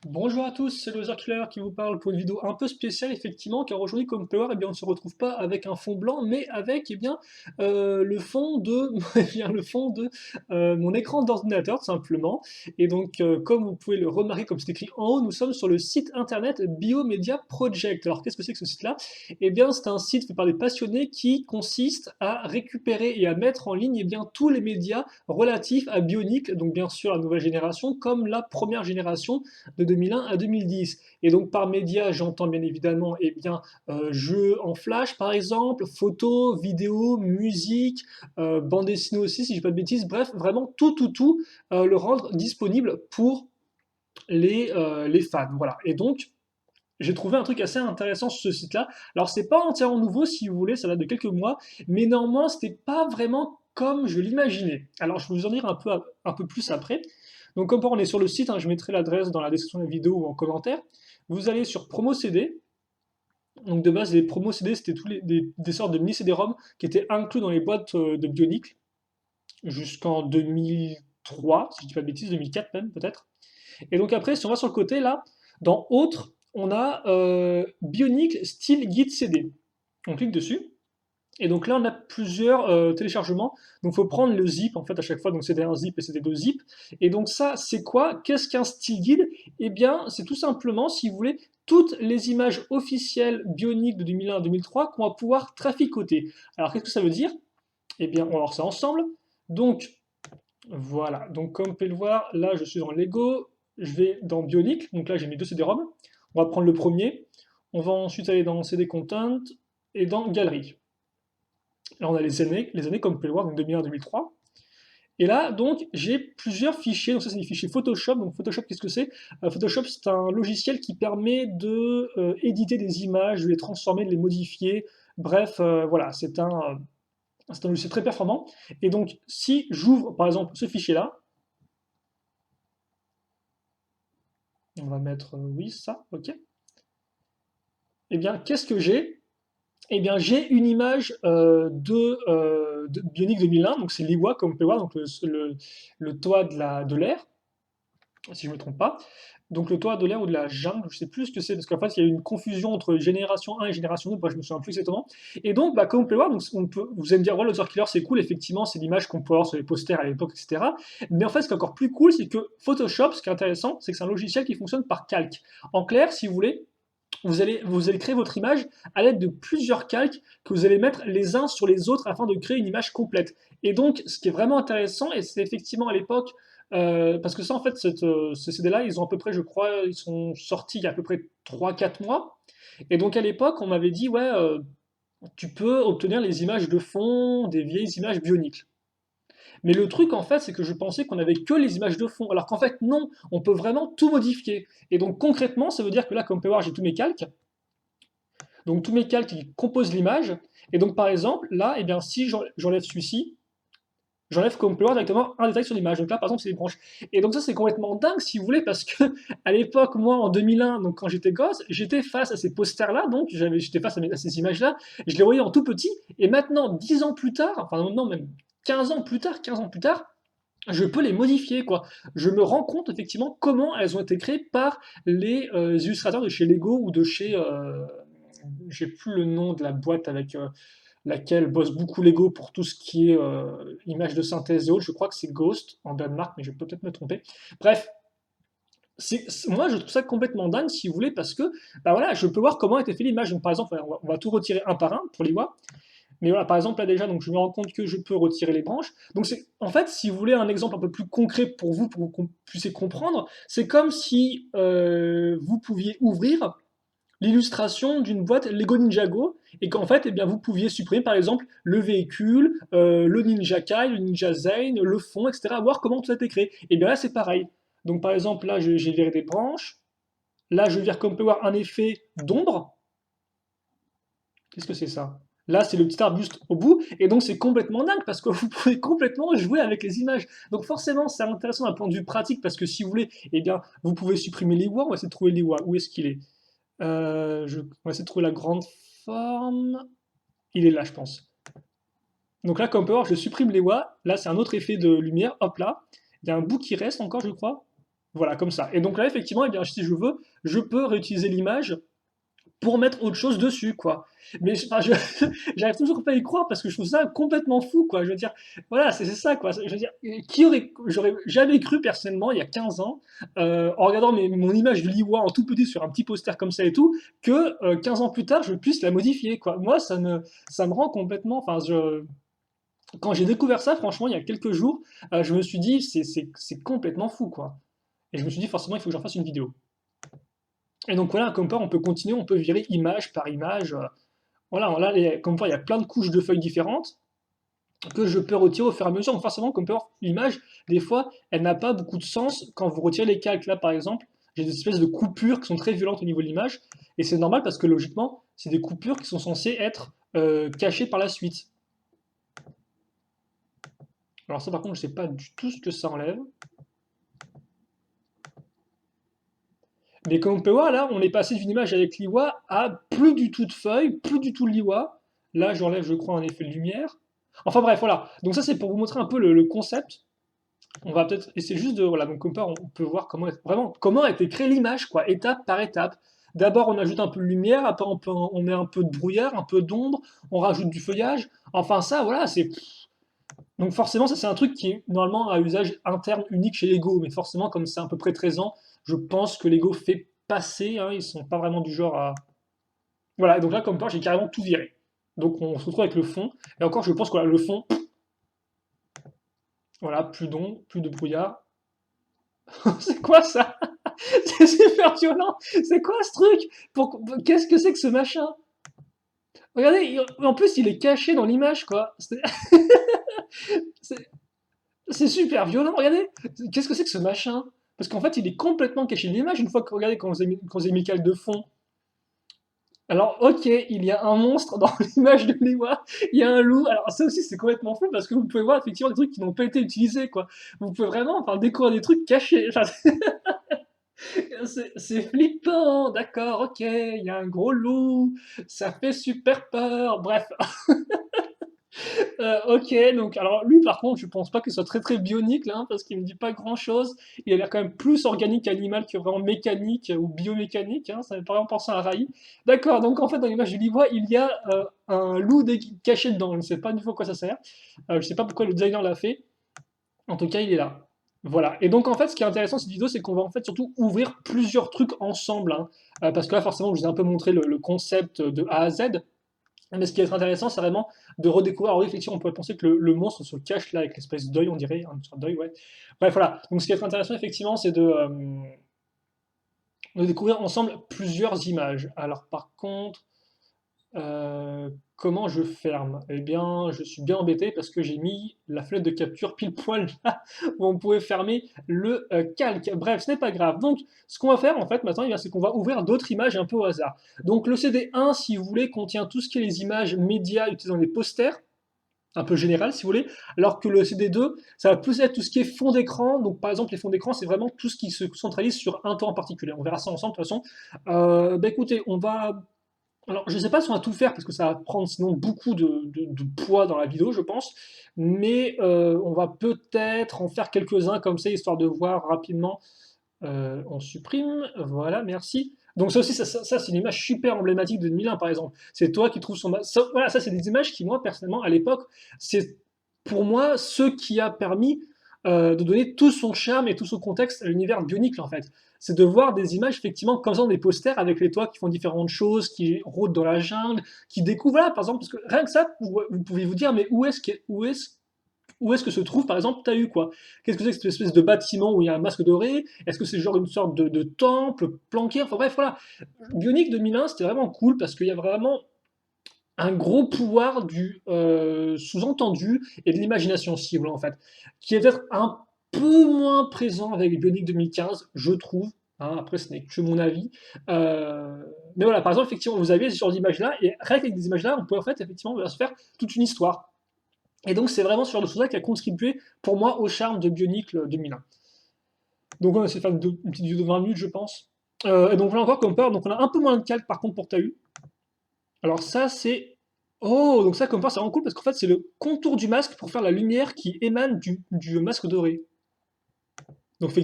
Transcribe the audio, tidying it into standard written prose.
Bonjour à tous, c'est le Killer qui vous parle pour une vidéo un peu spéciale effectivement, car aujourd'hui comme vous pouvez voir, on ne se retrouve pas avec un fond blanc, mais avec le fond de, le fond de mon écran d'ordinateur tout simplement. Et donc comme vous pouvez le remarquer, comme c'est écrit en haut, nous sommes sur le site internet Biomedia Project. Alors qu'est-ce que c'est que ce site-là? Eh bien c'est un site fait par des passionnés qui consiste à récupérer et à mettre en ligne tous les médias relatifs à Bionic, donc bien sûr la nouvelle génération, comme la première génération de 2001 à 2010. Et donc par médias, j'entends bien évidemment jeux en flash par exemple, photos, vidéos, musique, bande dessinée aussi si je dis pas de bêtises, bref, vraiment tout, le rendre disponible pour les fans. Voilà. Et donc, j'ai trouvé un truc assez intéressant sur ce site-là. Alors, c'est pas entièrement nouveau, si vous voulez, ça date de quelques mois, mais néanmoins, c'était pas vraiment comme je l'imaginais. Alors, je vais vous en dire un peu plus après. Donc, comme on est sur le site, hein, je mettrai l'adresse dans la description de la vidéo ou en commentaire. Vous allez sur Promo CD. Donc, de base, les promos CD, c'était des sortes de mini CD-ROM qui étaient inclus dans les boîtes de Bionic jusqu'en 2003, si je dis pas de bêtises, 2004 même, peut-être. Et donc après, si on va sur le côté, là, dans Autres, on a Bionic Style Guide CD. On clique dessus. Et donc là, on a plusieurs téléchargements. Donc il faut prendre le zip, en fait, à chaque fois. Donc c'était un zip et c'était deux zips. Et donc ça, c'est quoi? Qu'est-ce qu'un style guide? Eh bien, c'est tout simplement, si vous voulez, toutes les images officielles Bionic de 2001 à 2003 qu'on va pouvoir traficoter. Alors qu'est-ce que ça veut dire? Eh bien, on va voir ça ensemble. Donc, voilà, donc comme vous pouvez le voir, là je suis dans Lego, je vais dans Bionic, donc là j'ai mis deux CD-ROM. On va prendre le premier, on va ensuite aller dans CD Content et dans Galerie. Là on a les années comme vous pouvez le voir, donc 2001-2003. Et là donc j'ai plusieurs fichiers, donc ça c'est des fichiers Photoshop. Donc Photoshop qu'est-ce que c'est? Photoshop c'est un logiciel qui permet de éditer des images, de les transformer, de les modifier. Bref, voilà, c'est un logiciel très performant. Et donc, si j'ouvre par exemple ce fichier-là, on va mettre oui, ça, ok. Eh bien, qu'est-ce que j'ai? Eh bien, j'ai une image de Bionic 2001, donc c'est l'Iwa, comme vous pouvez voir, donc le toit de l'air, si je ne me trompe pas. Donc le toit de l'air ou de la jungle, je ne sais plus ce que c'est, parce qu'en fait, il y a eu une confusion entre génération 1 et génération 2, je me souviens plus exactement. Et donc, comme vous pouvez voir, donc, vous allez me dire, ouais, le Killer, c'est cool, effectivement, c'est l'image qu'on peut avoir sur les posters à l'époque, etc. Mais en fait, ce qui est encore plus cool, c'est que Photoshop, ce qui est intéressant, c'est que c'est un logiciel qui fonctionne par calque. En clair, si vous voulez, vous allez créer votre image à l'aide de plusieurs calques que vous allez mettre les uns sur les autres afin de créer une image complète. Et donc, ce qui est vraiment intéressant, et c'est effectivement à l'époque, parce que ça, en fait, ces CD-là, ils ont à peu près, je crois, ils sont sortis il y a à peu près 3 4 mois. Et donc, à l'époque, on m'avait dit, ouais, tu peux obtenir les images de fond des vieilles images bioniques. Mais le truc, en fait, c'est que je pensais qu'on avait que les images de fond, alors qu'en fait, non, on peut vraiment tout modifier. Et donc, concrètement, ça veut dire que là, comme vous pouvez voir, j'ai tous mes calques. Donc, tous mes calques qui composent l'image. Et donc, par exemple, là, eh bien, si j'enlève celui-ci, j'enlève, comme vous pouvez voir, directement un détail sur l'image. Donc là, par exemple, c'est les branches. Et donc, ça, c'est complètement dingue, si vous voulez, parce que à l'époque, moi, en 2001, donc quand j'étais gosse, j'étais face à ces posters-là, donc j'étais face à ces images-là, je les voyais en tout petit. Et maintenant, 10 ans plus tard, enfin, non, même 15 ans plus tard, je peux les modifier, quoi. Je me rends compte effectivement comment elles ont été créées par les illustrateurs de chez Lego ou de chez, j'ai plus le nom de la boîte avec laquelle bosse beaucoup Lego pour tout ce qui est images de synthèse et autres. Je crois que c'est Ghost en Danemark, mais je peux peut-être me tromper. Bref, moi je trouve ça complètement dingue si vous voulez parce que bah voilà, je peux voir comment a été fait l'image. Donc par exemple, on va tout retirer un par un pour les voir. Mais voilà, par exemple, là déjà, donc je me rends compte que je peux retirer les branches. Donc c'est, en fait, si vous voulez un exemple un peu plus concret pour vous, pour que vous puissiez comprendre, c'est comme si vous pouviez ouvrir l'illustration d'une boîte Lego Ninjago et qu'en fait, eh bien, vous pouviez supprimer par exemple le véhicule, le Ninja Kai, le Ninja Zane, le fond, etc. Voir comment tout a été créé. Et bien là, c'est pareil. Donc par exemple, là, j'ai viré des branches. Là, je vire, comme on peut voir, un effet d'ombre. Qu'est-ce que c'est ça? Là, c'est le petit arbuste au bout, et donc c'est complètement dingue parce que vous pouvez complètement jouer avec les images. Donc forcément, c'est intéressant d'un point de vue pratique parce que si vous voulez, eh bien, vous pouvez supprimer les on va essayer de trouver les Où est-ce qu'il est, on va essayer de trouver la grande forme. Il est là, je pense. Donc là, comme on peut voir, je supprime les Là, c'est un autre effet de lumière. Hop là. Il y a un bout qui reste encore, je crois. Voilà, comme ça. Et donc là, effectivement, eh bien, si je veux, je peux réutiliser l'image pour mettre autre chose dessus, quoi. Mais enfin, j'arrive toujours pas à y croire parce que je trouve ça complètement fou, quoi. Je veux dire, voilà, c'est ça, quoi. Je veux dire, j'aurais jamais cru personnellement, il y a 15 ans, en regardant mon image de Liwa en tout petit sur un petit poster comme ça et tout, que 15 ans plus tard, je puisse la modifier, quoi. Moi, ça me rend complètement, enfin, quand j'ai découvert ça, franchement, il y a quelques jours, je me suis dit, c'est complètement fou, quoi. Et je me suis dit, forcément, il faut que j'en fasse une vidéo. Et donc voilà, comme quoi on peut continuer, on peut virer image par image. Voilà, là, comme quoi il y a plein de couches de feuilles différentes que je peux retirer au fur et à mesure. Donc forcément, comme quoi l'image, des fois, elle n'a pas beaucoup de sens quand vous retirez les calques. Là, par exemple, j'ai des espèces de coupures qui sont très violentes au niveau de l'image. Et c'est normal parce que logiquement, c'est des coupures qui sont censées être cachées par la suite. Alors ça, par contre, je sais pas du tout ce que ça enlève. Mais comme on peut voir, là, on est passé d'une image avec l'IWA à plus du tout de feuilles, plus du tout de l'IWA. Là, j'enlève, je crois, un effet de lumière. Enfin bref, voilà. Donc ça, c'est pour vous montrer un peu le concept. On va peut-être essayer juste de... Voilà, donc comme ça, on peut voir vraiment, comment a été créée l'image, quoi, étape par étape. D'abord, on ajoute un peu de lumière, après, on met un peu de brouillard, un peu d'ombre, on rajoute du feuillage. Enfin, ça, voilà, c'est... Donc forcément, ça, c'est un truc qui est normalement à usage interne unique chez Lego. Mais forcément, comme c'est à peu près 13 ans, je pense que Lego fait passer, hein, ils sont pas vraiment du genre à... Voilà, donc là, comme part, j'ai carrément tout viré. Donc on se retrouve avec le fond. Et encore, je pense que voilà, le fond, voilà, plus d'ombre, plus de brouillard. C'est quoi ça? C'est super violent. C'est quoi ce truc? Qu'est-ce que c'est que ce machin? Regardez, en plus, il est caché dans l'image, quoi. C'est c'est super violent, regardez. Qu'est-ce que c'est que ce machin? Parce qu'en fait, il est complètement caché de l'image une fois que, regardez, quand vous avez mis le calque de fond. Alors, ok, il y a un monstre dans l'image de Lewa, il y a un loup. Alors, ça aussi, c'est complètement fou parce que vous pouvez voir effectivement des trucs qui n'ont pas été utilisés, quoi. Vous pouvez vraiment enfin, découvrir des trucs cachés. Enfin, c'est flippant, d'accord, ok, il y a un gros loup, ça fait super peur. Bref, ok, donc alors lui par contre, je pense pas qu'il soit très très bionique là, hein, parce qu'il me dit pas grand chose. Il a l'air quand même plus organique animal que vraiment mécanique ou biomécanique, hein, ça me paraît en pensant à Rai. D'accord, donc en fait dans l'image du livre, il y a un loup caché dedans. Je ne sais pas du tout à quoi ça sert. Je ne sais pas pourquoi le designer l'a fait. En tout cas, il est là. Voilà. Et donc en fait, ce qui est intéressant dans cette vidéo, c'est qu'on va en fait surtout ouvrir plusieurs trucs ensemble, hein. Parce que là, forcément, je vous ai un peu montré le concept de A à Z. Mais ce qui est très intéressant, c'est vraiment de redécouvrir. Alors, oui, effectivement, on pourrait penser que le monstre se cache là avec l'espèce d'œil, on dirait, un sorte d'œil, ouais. Bref, voilà. Donc, ce qui est très intéressant, effectivement, c'est de découvrir ensemble plusieurs images. Alors, par contre, comment je ferme? Eh bien, je suis bien embêté parce que j'ai mis la fenêtre de capture pile poil là où on pouvait fermer le calque. Bref, ce n'est pas grave. Donc, ce qu'on va faire en fait maintenant, eh bien, c'est qu'on va ouvrir d'autres images un peu au hasard. Donc, le CD1, si vous voulez, contient tout ce qui est les images médias utilisées dans les posters, un peu général si vous voulez, alors que le CD2, ça va plus être tout ce qui est fond d'écran. Donc, par exemple, les fonds d'écran, c'est vraiment tout ce qui se centralise sur un temps en particulier. On verra ça ensemble de toute façon. Bah écoutez, on va alors, je ne sais pas si on va tout faire parce que ça va prendre sinon beaucoup de poids dans la vidéo, je pense. Mais on va peut-être en faire quelques-uns comme ça, histoire de voir rapidement. On supprime, voilà, merci. Donc ça aussi, ça, c'est une image super emblématique de 2001, par exemple. C'est toi qui trouves ça, voilà, ça c'est des images qui, moi, personnellement, à l'époque, c'est pour moi ce qui a permis de donner tout son charme et tout son contexte à l'univers Bionicle, en fait. C'est de voir des images, effectivement, comme ça, dans des posters avec les toits qui font différentes choses, qui rôdent dans la jungle, qui découvrent, voilà, par exemple, parce que rien que ça, vous pouvez vous dire, mais où est-ce que se trouve, par exemple, Tahu, quoi? Qu'est-ce que c'est que cette espèce de bâtiment où il y a un masque doré? Est-ce que c'est genre une sorte de temple planqué? Enfin bref, voilà. Bionic 2001, c'était vraiment cool parce qu'il y a vraiment un gros pouvoir du sous-entendu et de l'imagination cible, en fait, qui est peut-être un peu moins présent avec Bionic 2015, je trouve. Hein, après, ce n'est que mon avis. Mais voilà, par exemple, effectivement, vous avez ce genre d'image-là, et rien qu'avec des images-là, on peut en fait, effectivement, se faire toute une histoire. Et donc, c'est vraiment ce genre de choses-là qui a contribué, pour moi, au charme de Bionicle 2001. Donc, on va essayer de faire une petite vidéo de 20 minutes, je pense. Et donc, voilà encore comme peur. Donc, on a un peu moins de calque, par contre, pour Tahu. Alors, ça, c'est. Oh, donc ça, comme peur, c'est vraiment cool parce qu'en fait, c'est le contour du masque pour faire la lumière qui émane du masque doré. Donc, effectivement,